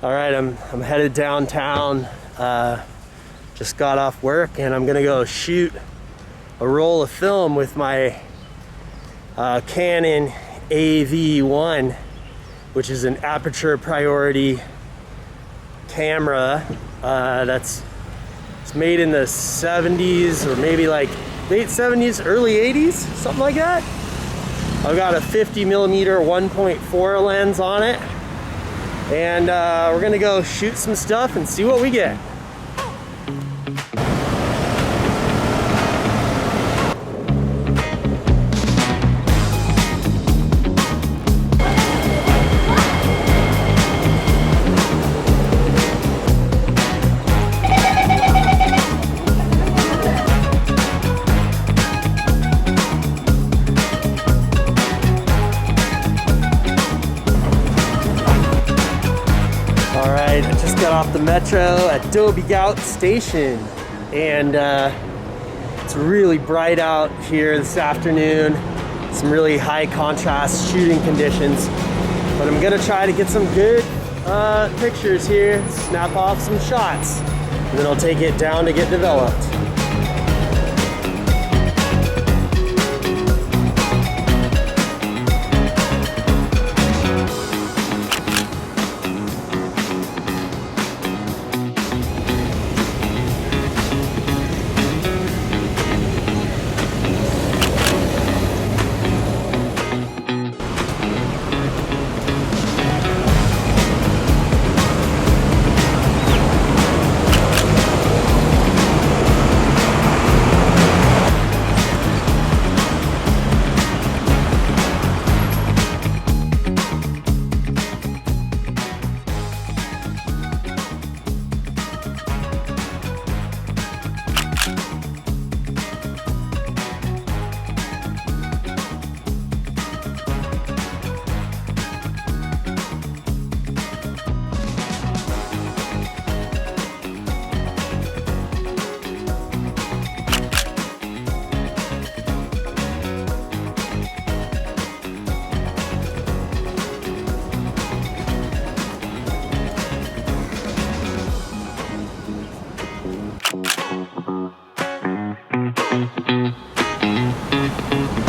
All right, I'm headed downtown. Just got off work and I'm gonna go shoot a roll of film with my Canon AV1, which is an aperture priority camera it's made in the 70s or maybe like late 70s, early 80s, something like that. I've got a 50mm 1.4 lens on it, and we're gonna go shoot some stuff and see what we get. Off the metro at Dobie Gout Station, and it's really bright out here this afternoon. Some really high contrast shooting conditions, but I'm gonna try to get some good pictures here, snap off some shots, and then I'll take it down to get developed.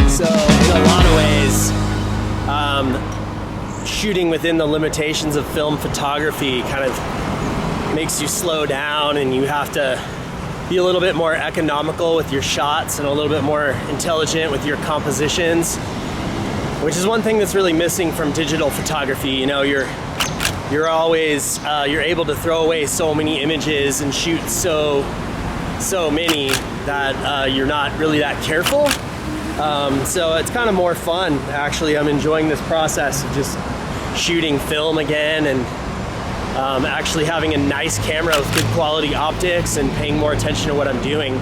So in a lot of ways, shooting within the limitations of film photography kind of makes you slow down, and you have to be a little bit more economical with your shots and a little bit more intelligent with your compositions, which is one thing that's really missing from digital photography. You know, you're always you're able to throw away so many images and shoot so many that you're not really that careful. So it's kind of more fun, actually. I'm enjoying this process of just shooting film again, and actually having a nice camera with good quality optics and paying more attention to what I'm doing.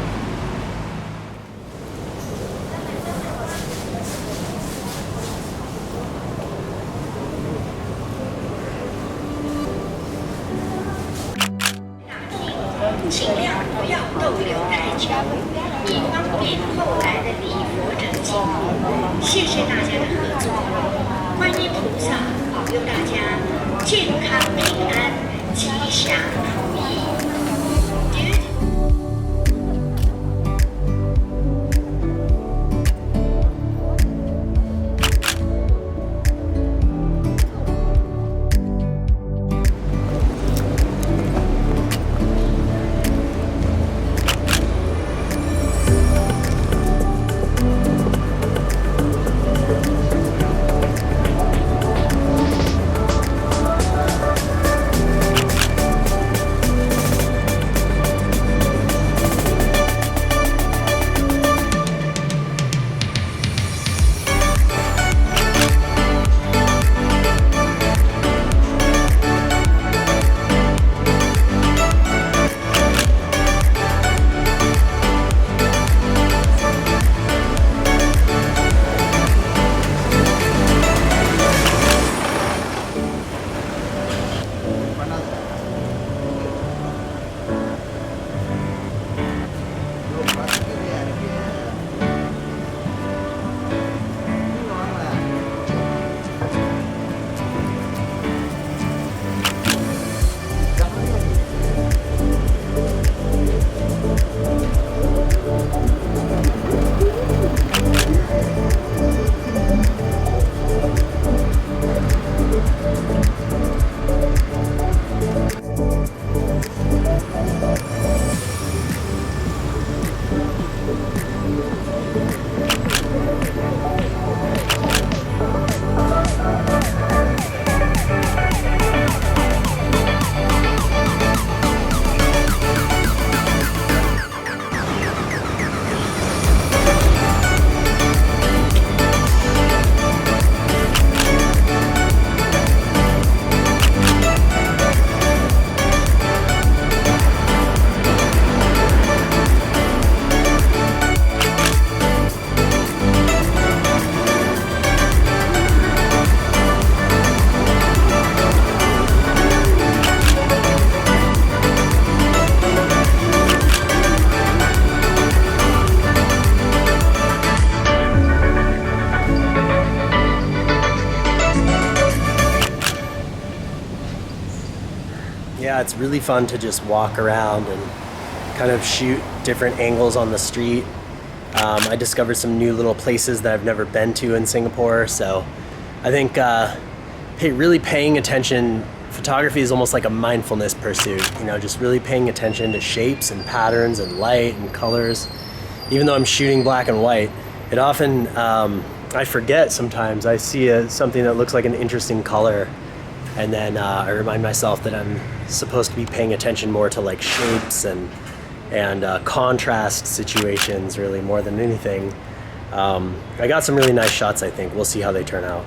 Yeah, it's really fun to just walk around and kind of shoot different angles on the street. I discovered some new little places that I've never been to in Singapore, so I think really paying attention. Photography is almost like a mindfulness pursuit, you know, just really paying attention to shapes and patterns and light and colors. Even though I'm shooting black and white, it often, I forget sometimes. I see something that looks like an interesting color, and then I remind myself that I'm supposed to be paying attention more to like shapes and contrast situations, really, more than anything. I got some really nice shots, I think. We'll see how they turn out.